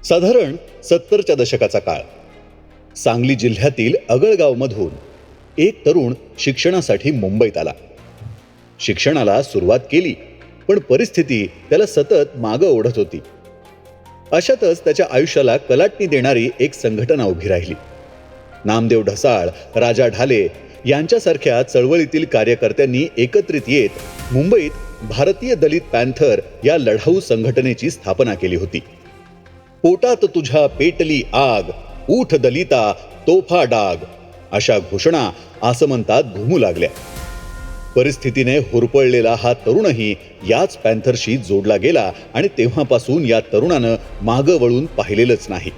साधारण 70च्या दशकाचा काळ. सांगली जिल्ह्यातील अगळगावमधून एक तरुण शिक्षणासाठी मुंबईत आला. शिक्षणाला सुरुवात केली, पण परिस्थिती त्याला सतत मागं ओढत होती. अशातच त्याच्या आयुष्याला कलाटणी देणारी एक संघटना उभी राहिली. नामदेव ढसाळ, राजा ढाले यांच्यासारख्या चळवळीतील कार्यकर्त्यांनी एकत्रित येत मुंबईत भारतीय दलित पॅन्थर या लढाऊ संघटनेची स्थापना केली होती. पोटात तुझ्या पेटली आग, उठ दलिता तोफा डाग, अशा घोषणा आसमंतात घुमू लागल्या. परिस्थितीने हुरपळलेला हा तरुणही याच पॅन्थरशी जोडला गेला आणि तेव्हापासून या तरुणानं मागं वळून पाहिलेलंच नाही.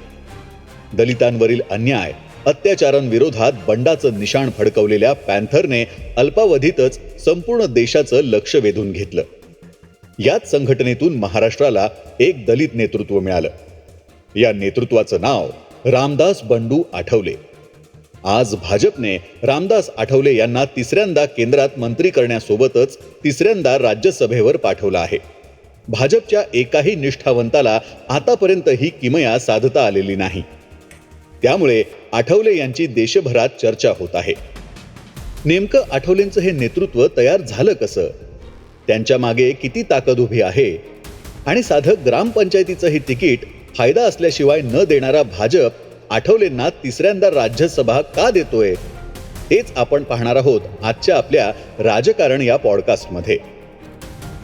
दलितांवरील अन्याय, अत्याचारांविरोधात बंडाचं निशाण फडकवलेल्या पॅन्थरने अल्पावधीतच संपूर्ण देशाचं लक्ष वेधून घेतलं. याच संघटनेतून महाराष्ट्राला एक दलित नेतृत्व मिळालं. या नेतृत्वाचं नाव रामदास बंडू आठवले. आज भाजपने रामदास आठवले यांना तिसऱ्यांदा केंद्रात मंत्री करण्यासोबतच तिसऱ्यांदा राज्यसभेवर पाठवलं आहे. भाजपच्या एकाही निष्ठावंताला आतापर्यंत ही किमया साधता आलेली नाही. त्यामुळे आठवले यांची देशभरात चर्चा होत आहे. नेमकं आठवलेंचं हे नेतृत्व तयार झालं कसं? त्यांच्या मागे किती ताकद उभी आहे? आणि साधं ग्रामपंचायतीचं हे तिकीट फायदा असल्याशिवाय न देणारा भाजप आठवलेंना तिसऱ्यांदा राज्यसभा का देतोय? हेच आपण पाहणार आहोत आजच्या आपल्या राजकारण या पॉडकास्टमध्ये.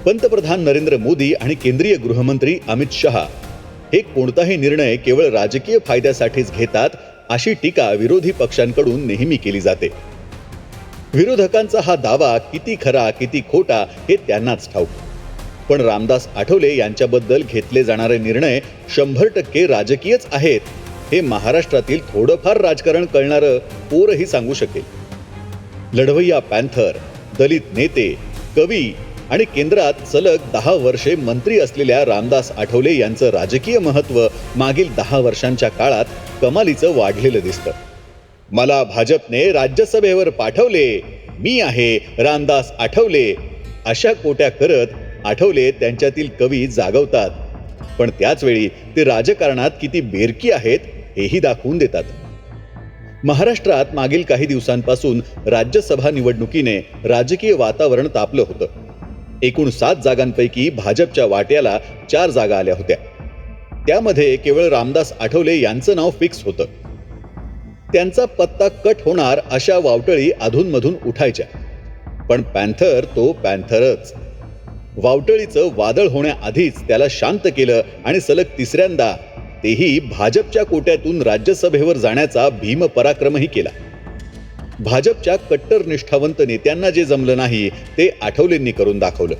पंतप्रधान नरेंद्र मोदी आणि केंद्रीय गृहमंत्री अमित शहा हे कोणताही निर्णय केवळ राजकीय फायद्यासाठीच घेतात, अशी टीका विरोधी पक्षांकडून नेहमी केली जाते. विरोधकांचा हा दावा किती खरा किती खोटा हे त्यांनाच ठाऊक. पण रामदास आठवले यांच्याबद्दल घेतले जाणारे निर्णय 100% राजकीयच आहेत हे महाराष्ट्रातील थोडंफार राजकारण कळणारं पोरही सांगू शकेल. लढवय्या पॅन्थर, दलित नेते, कवी आणि केंद्रात सलग 10 वर्षे मंत्री असलेल्या रामदास आठवले यांचं राजकीय महत्त्व मागील 10 वर्षांच्या काळात कमालीचं वाढलेलं दिसतं. मला भाजपने राज्यसभेवर पाठवले, मी आहे रामदास आठवले, अशा कोट्या करत आठवले त्यांच्यातील कवी जागवतात. पण त्याचवेळी ते राजकारणात किती बेरकी आहेत हेही दाखवून देतात. महाराष्ट्रात मागील काही दिवसांपासून राज्यसभा निवडणुकीने राजकीय वातावरण तापलं होतं. एकूण 7 जागांपैकी भाजपच्या वाट्याला 4 जागा आल्या होत्या. त्यामध्ये केवळ रामदास आठवले यांचं नाव फिक्स होतं. त्यांचा पत्ता कट होणार अशा वावटळी अधूनमधून उठायच्या. पण पॅन्थर तो पॅन्थरच. वावटळीचं वादळ होण्याआधीच त्याला शांत केलं आणि सलग तिसऱ्यांदा, तेही भाजपच्या कोट्यातून राज्यसभेवर जाण्याचा भीमपराक्रमही केला. भाजपच्या कट्टर निष्ठावंत नेत्यांना जे जमलं नाही ते आठवलेंनी करून दाखवलं.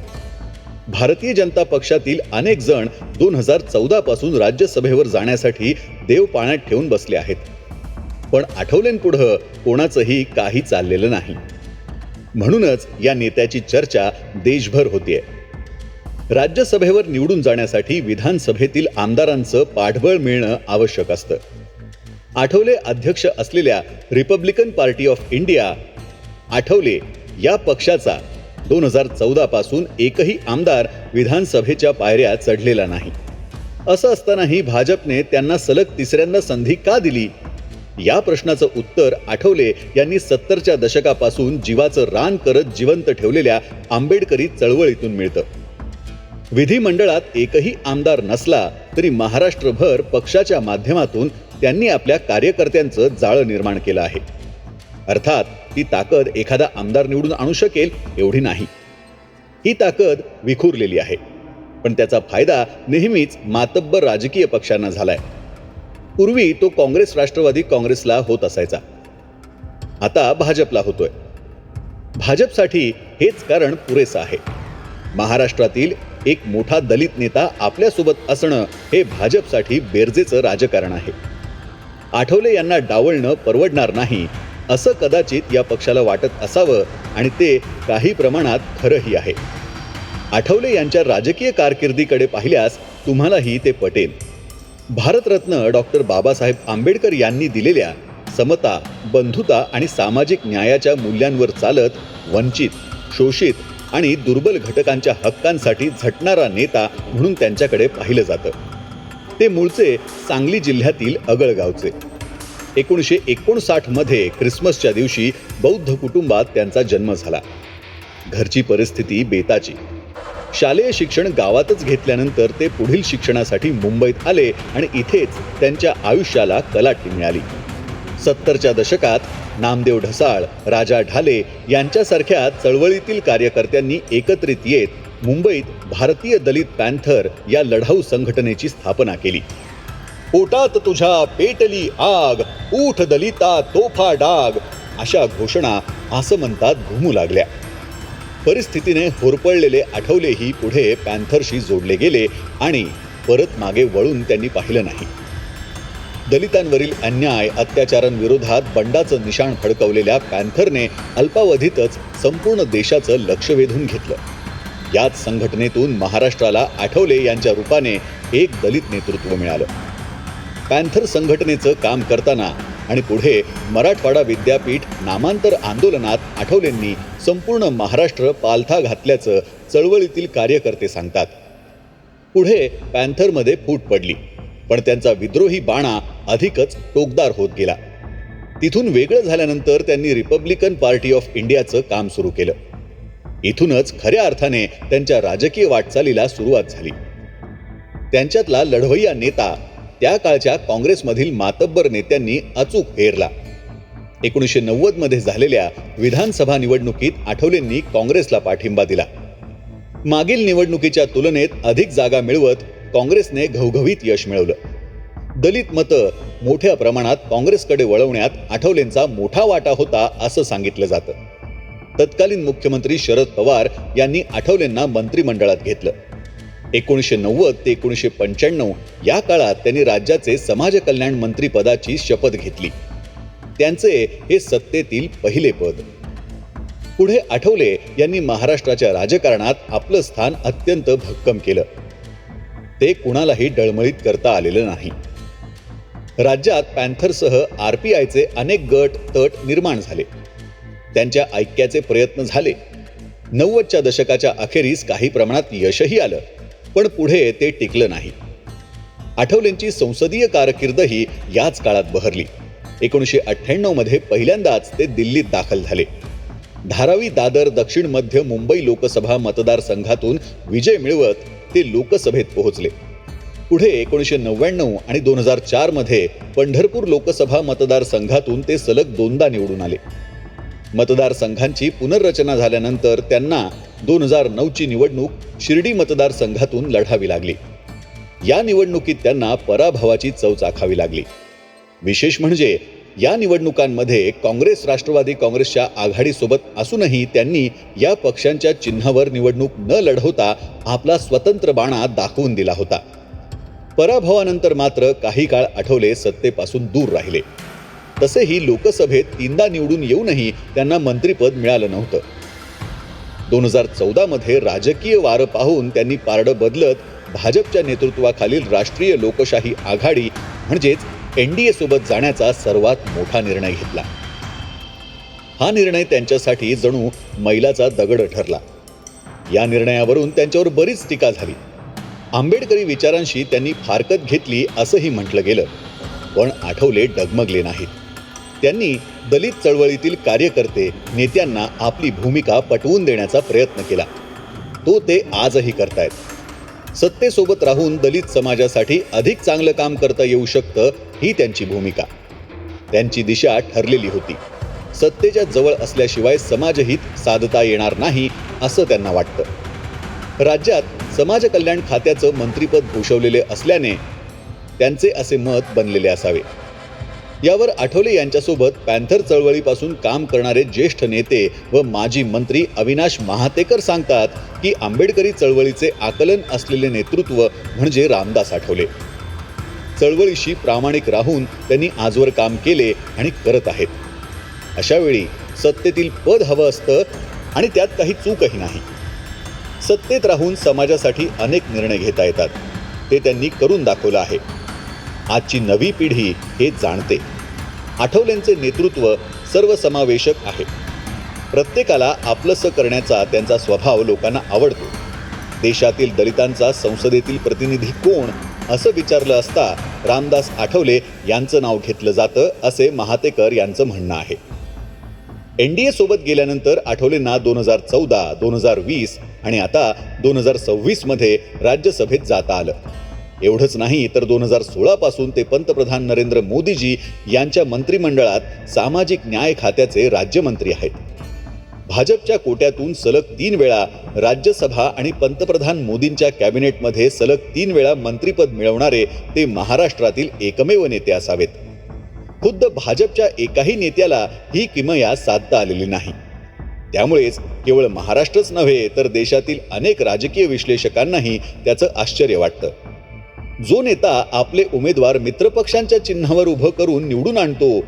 भारतीय जनता पक्षातील अनेक जण 2014 पासून राज्यसभेवर जाण्यासाठी देव पाण्यात ठेवून बसले आहेत. पण आठवलेंपुढं कोणाचंही काही चाललेलं नाही. म्हणूनच या नेत्याची चर्चा देशभर होतीये. राज्यसभेवर निवडून जाण्यासाठी विधानसभेतील आमदारांचं पाठबळ मिळणं आवश्यक असतं. आठवले अध्यक्ष असलेल्या Republican party of India, Athawale या पक्षाचा 2014 पासून एकही आमदार विधानसभेच्या पायऱ्या चढलेला नाही. असं असतानाही भाजपने त्यांना सलग तिसऱ्यांदा संधी का दिली? या प्रश्नाचं उत्तर आठवले यांनी 70च्या दशकापासून जीवाचं रान करत जिवंत ठेवलेल्या आंबेडकरी चळवळीतून मिळतं. विधिमंडळात एकही आमदार नसला तरी महाराष्ट्रभर पक्षाच्या माध्यमातून त्यांनी आपल्या कार्यकर्त्यांचं जाळं निर्माण केलं आहे. अर्थात ती ताकद एखादा आमदार निवडून आणू शकेल एवढी नाही. ही ताकद विखुरलेली आहे. पण त्याचा फायदा नेहमीच मातब्बर राजकीय पक्षांना झालाय. पूर्वी तो काँग्रेस राष्ट्रवादी काँग्रेसला होत असायचा, आता भाजपला होतोय. भाजपसाठी हेच कारण पुरेसं आहे. महाराष्ट्रातील एक मोठा दलित नेता आपल्यासोबत असणं हे भाजपसाठी बेरजेचं राजकारण आहे. आठवले यांना डावलणं परवडणार नाही असं कदाचित या पक्षाला वाटत असावं आणि ते काही प्रमाणात खरंही आहे. आठवले यांच्या राजकीय कारकिर्दीकडे पाहिल्यास तुम्हालाही ते पटेल. भारतरत्न डॉक्टर बाबासाहेब आंबेडकर यांनी दिलेल्या समता, बंधुता आणि सामाजिक न्यायाच्या मूल्यांवर चालत वंचित, शोषित आणि दुर्बल घटकांच्या हक्कांसाठी झटणारा नेता म्हणून त्यांच्याकडे पाहिलं जातं. ते मूळचे सांगली जिल्ह्यातील अगळगावचे. 1959 मध्ये ख्रिसमसच्या दिवशी बौद्ध कुटुंबात त्यांचा जन्म झाला. घरची परिस्थिती बेताची. शालेय शिक्षण गावातच घेतल्यानंतर ते पुढील शिक्षणासाठी मुंबईत आले आणि इथेच त्यांच्या आयुष्याला कलाटणी मिळाली. 70च्या दशकात नामदेव ढसाळ, राजा ढाले यांच्यासारख्या चळवळीतील कार्यकर्त्यांनी एकत्रित येत मुंबईत भारतीय दलित पॅन्थर या लढाऊ संघटनेची स्थापना केली. पोटात तुझ्या पेटली आग, उठ दलिता तोफा डाग, अशा घोषणा असं म्हणतात घुमू लागल्या. परिस्थितीने होरपळलेले आठवलेही पुढे पॅन्थरशी जोडले गेले आणि परत मागे वळून त्यांनी पाहिलं नाही. दलितांवरील अन्याय अत्याचारांविरोधात बंडाचं निशाण फडकवलेल्या पॅन्थरने अल्पावधीतच संपूर्ण देशाचं लक्ष वेधून घेतलं. याच संघटनेतून महाराष्ट्राला आठवले यांच्या रूपाने एक दलित नेतृत्व मिळालं. पॅन्थर संघटनेचं काम करताना आणि पुढे मराठवाडा विद्यापीठ नामांतर आंदोलनात आठवलेंनी संपूर्ण महाराष्ट्र पालथा घातल्याचं चळवळीतील कार्यकर्ते सांगतात. पुढे पॅन्थरमध्ये फूट पडली, पण त्यांचा विद्रोही बाणा अधिकच टोकदार होत गेला. तिथून वेगळं झाल्यानंतर त्यांनी रिपब्लिकन पार्टी ऑफ इंडियाचं काम सुरू केलं. इथूनच खऱ्या अर्थाने त्यांच्या राजकीय वाटचालीला सुरुवात झाली. त्यांच्यातला लढवय्या नेता त्या काळच्या काँग्रेसमधील मातब्बर नेत्यांनी अचूक हेरला. 1990 मध्ये झालेल्या विधानसभा निवडणुकीत आठवलेंनी काँग्रेसला पाठिंबा दिला. मागील निवडणुकीच्या तुलनेत अधिक जागा मिळवत काँग्रेसने घवघवीत यश मिळवलं. दलित मतं मोठ्या प्रमाणात काँग्रेसकडे वळवण्यात आठवलेंचा मोठा वाटा होता असं सांगितलं जातं. तत्कालीन मुख्यमंत्री शरद पवार यांनी आठवलेंना मंत्रिमंडळात घेतलं. 1990 ते 1995 या काळात त्यांनी राज्याचे समाज कल्याण मंत्री पदाची शपथ घेतली. त्यांचे हे सत्तेतील पहिले पद. पुढे आठवले यांनी महाराष्ट्राच्या राजकारणात आपलं स्थान अत्यंत भक्कम केलं. ते कुणालाही डळमळीत करता आलेलं नाही. राज्यात पॅन्थरसह RPIचे अनेक गट तट निर्माण झाले. त्यांच्या ऐक्याचे प्रयत्न झाले. 90च्या दशकाच्या अखेरीस काही प्रमाणात यशही आलं, पण पुढे ते टिकलं नाही. आठवलेंची संसदीय कारकीर्दही याच काळात बहरली. 1998 मध्ये पहिल्यांदाच ते दिल्लीत दाखल झाले. धारावी, दादर, दक्षिण मध्य मुंबई लोकसभा मतदारसंघातून विजय मिळवत ते लोकसभेत पोहोचले. पुढे 1999 आणि 2004 मध्ये पंढरपूर लोकसभा मतदारसंघातून ते सलग दोनदा निवडून आले. मतदारसंघांची पुनर्रचना झाल्यानंतर त्यांना 2009ची निवडणूक शिर्डी मतदारसंघातून लढावी लागली. या निवडणुकीत त्यांना पराभवाची चव चाखावी लागली. विशेष म्हणजे या निवडणुकांमध्ये काँग्रेस राष्ट्रवादी काँग्रेसच्या आघाडीसोबत असूनही त्यांनी या पक्षांच्या चिन्हावर निवडणूक न लढवता आपला स्वतंत्र बाणा दाखवून दिला होता. पराभवानंतर मात्र काही काळ आठवले सत्तेपासून दूर राहिले. तसेही लोकसभेत 3दा निवडून येऊनही त्यांना मंत्रिपद मिळालं नव्हतं. 2014 मध्ये राजकीय वारं पाहून त्यांनी पारडं बदलत भाजपच्या नेतृत्वाखालील राष्ट्रीय लोकशाही आघाडी म्हणजेच NDA सोबत जाण्याचा सर्वात मोठा निर्णय घेतला. हा निर्णय त्यांच्यासाठी जणू मैलाचा दगड ठरला. या निर्णयावरून त्यांच्यावर बरीच टीका झाली. आंबेडकरी विचारांशी त्यांनी फारकत घेतली असंही म्हटलं गेलं, पण आठवले डगमगले नाहीत. त्यांनी दलित चळवळीतील कार्यकर्ते नेत्यांना आपली भूमिका पटवून देण्याचा प्रयत्न केला. तो ते आजही करतायत. सत्तेसोबत राहून दलित समाजासाठी अधिक चांगलं काम करता येऊ शकतं ही त्यांची भूमिका. त्यांची दिशा ठरलेली होती. सत्तेच्या जवळ असल्याशिवाय समाजहित साधता येणार नाही असं त्यांना वाटतं. राज्यात समाज कल्याण खात्याचं मंत्रिपद भूषवलेले असल्याने त्यांचे असे मत बनलेले असावे. यावर आठवले यांच्यासोबत पॅन्थर चळवळीपासून काम करणारे ज्येष्ठ नेते व माजी मंत्री अविनाश महातेकर सांगतात की आंबेडकरी चळवळीचे आकलन असलेले नेतृत्व म्हणजे रामदास आठवले. चळवळीशी प्रामाणिक राहून त्यांनी आजवर काम केले आणि करत आहेत. अशावेळी सत्तेतील पद हवं असतं आणि त्यात काही चूकही नाही. सत्तेत राहून समाजासाठी अनेक निर्णय घेता येतात. ते त्यांनी करून दाखवलं आहे. आजची नवी पिढी हे जाणते. आठवलेंचे नेतृत्व सर्वसमावेशक आहे. प्रत्येकाला आपलंसं करण्याचा त्यांचा स्वभाव लोकांना आवडतो. देशातील दलितांचा संसदेतील प्रतिनिधी कोण असं विचारलं असता रामदास आठवले यांचं नाव घेतलं जातं असे महातेकर यांचं म्हणणं आहे. NDA सोबत गेल्यानंतर आठवलेंना 2014, 2020 आणि आता 2026 मध्ये राज्यसभेत जाता आलं. एवढंच नाही तर 2016 पासून ते पंतप्रधान नरेंद्र मोदीजी यांच्या मंत्रिमंडळात सामाजिक न्याय खात्याचे राज्यमंत्री आहेत. भाजपच्या कोट्यातून सलग 3 वेळा राज्यसभा आणि पंतप्रधान मोदींच्या कॅबिनेटमध्ये सलग 3 वेळा मंत्रिपद मिळवणारे ते महाराष्ट्रातील एकमेव नेते असावेत. खुद्द भाजपच्या एकाही नेत्याला ही किमया साधता आलेली नाही. त्यामुळेच केवळ महाराष्ट्रच नव्हे तर देशातील अनेक राजकीय विश्लेषकांनाही त्याचं आश्चर्य वाटतं. जो नेता आपले उमेदवार मित्रपक्षांच्या चिन्हावर उभं करून निवडून आणतो,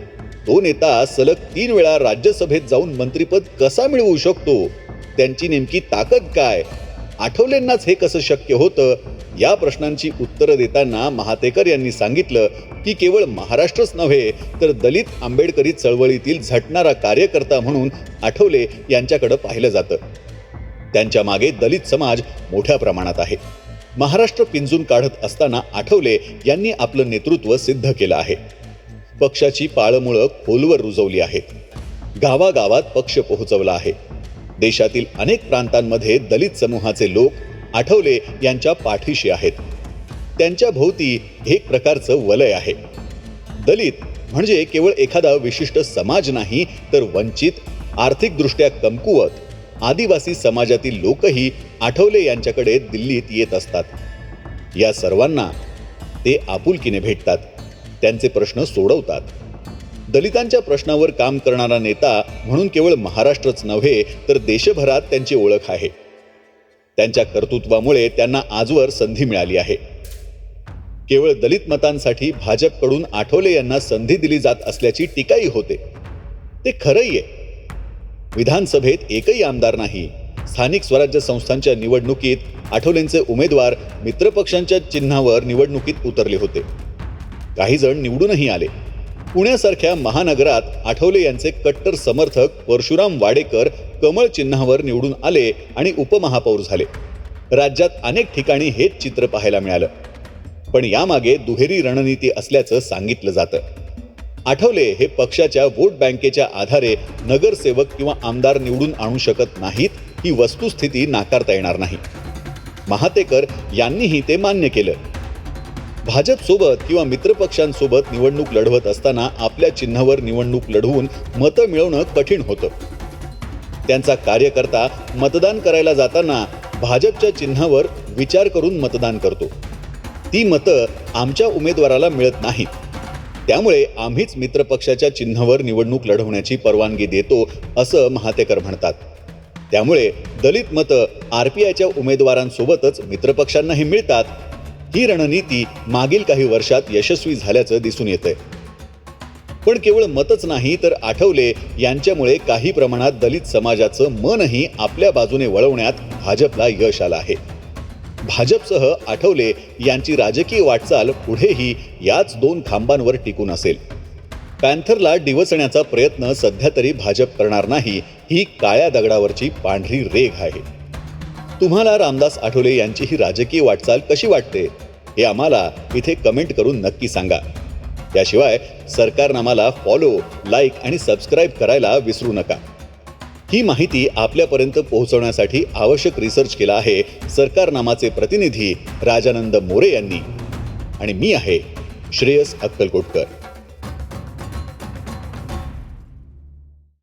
तो नेता सलग 3 वेळा राज्यसभेत जाऊन मंत्रिपद कसा मिळवू शकतो? त्यांची नेमकी ताकद काय? आठवलेंनाच हे कसं शक्य होतं? या प्रश्नांची उत्तरं देताना महातेकर यांनी सांगितलं की केवळ महाराष्ट्रच नव्हे तर दलित आंबेडकरी चळवळीतील झटणारा कार्यकर्ता म्हणून आठवले यांच्याकडे पाहिलं जातं. त्यांच्या मागे दलित समाज मोठ्या प्रमाणात आहे. महाराष्ट्र पिंजून काढत असताना आठवले यांनी आपलं नेतृत्व सिद्ध केलं आहे. पक्षाची पाळमुळं खोलवर रुजवली आहेत. गावागावात पक्ष पोहोचवला आहे. देशातील अनेक प्रांतांमध्ये दलित समूहाचे लोक आठवले यांच्या पाठीशी आहेत. त्यांच्या भोवती एक प्रकारचं वलय आहे. दलित म्हणजे केवळ एखादा विशिष्ट समाज नाही तर वंचित, आर्थिकदृष्ट्या कमकुवत, आदिवासी समाजातील लोकही आठवले यांच्याकडे दिल्लीत येत असतात. या सर्वांना ते आपुलकीने भेटतात, त्यांचे प्रश्न सोडवतात. दलितांच्या प्रश्नावर काम करणारा नेता म्हणून केवळ महाराष्ट्रच नव्हे तर देशभरात त्यांची ओळख आहे. त्यांच्या कर्तृत्वामुळे त्यांना आजवर संधी मिळाली आहे. केवळ दलित मतांसाठी भाजपकडून आठवले यांना संधी दिली जात असल्याची टीकाही होते. ते खरंही आहे. विधानसभेत एकही आमदार नाही. स्थानिक स्वराज्य संस्थांच्या निवडणुकीत आठवलेंचे उमेदवार मित्रपक्षांच्या चिन्हावर निवडणुकीत उतरले होते. काही जण निवडूनही आले. पुण्यासारख्या महानगरात आठवले यांचे कट्टर समर्थक परशुराम वाडेकर कमळ चिन्हावर निवडून आले आणि उपमहापौर झाले. राज्यात अनेक ठिकाणी हेच चित्र पाहायला मिळालं. पण यामागे दुहेरी रणनीती असल्याचं सांगितलं जातं. आठवले हे पक्षाच्या वोट बँकेच्या आधारे नगरसेवक किंवा आमदार निवडून आणू शकत नाहीत, ही वस्तुस्थिती नाकारता येणार नाही. महातेकर यांनीही ते मान्य केलं. भाजपसोबत किंवा मित्रपक्षांसोबत निवडणूक लढवत असताना आपल्या चिन्हावर निवडणूक लढवून मतं मिळवणं कठीण होतं. त्यांचा कार्यकर्ता मतदान करायला जाताना भाजपच्या चिन्हावर विचार करून मतदान करतो. ती मतं आमच्या उमेदवाराला मिळत नाहीत. त्यामुळे आम्हीच मित्रपक्षाच्या चिन्हावर निवडणूक लढवण्याची परवानगी देतो असं महातेकर म्हणतात. त्यामुळे दलित मतं RPIच्या उमेदवारांसोबतच मित्रपक्षांनाही मिळतात. ही रणनीती मागील काही वर्षात यशस्वी झाल्याचं दिसून येतंय. पण केवळ मतच नाही तर आठवले यांच्यामुळे काही प्रमाणात दलित समाजाचं मनही आपल्या बाजूने वळवण्यात भाजपला यश आलं आहे. भाजपसह आठवले यांची राजकीय वाटचाल पुढेही याच 2 खांबांवर टिकून असेल. पॅन्थरला डिवचण्याचा प्रयत्न सध्या तरी भाजप करणार नाही, ही काळ्या दगडावरची पांढरी रेघ आहे. तुम्हाला रामदास आठवले यांची ही राजकीय वाटचाल कशी वाटते हे आम्हाला इथे कमेंट करून नक्की सांगा. त्याशिवाय सरकारनामाला फॉलो, लाईक आणि सबस्क्राईब करायला विसरू नका. ही माहिती आपल्यापर्यंत पोहोचवण्यासाठी आवश्यक रिसर्च केला आहे सरकारनामाचे प्रतिनिधी राजानंद मोरे यांनी. आणि मी आहे श्रेयस अक्कलकोटकर.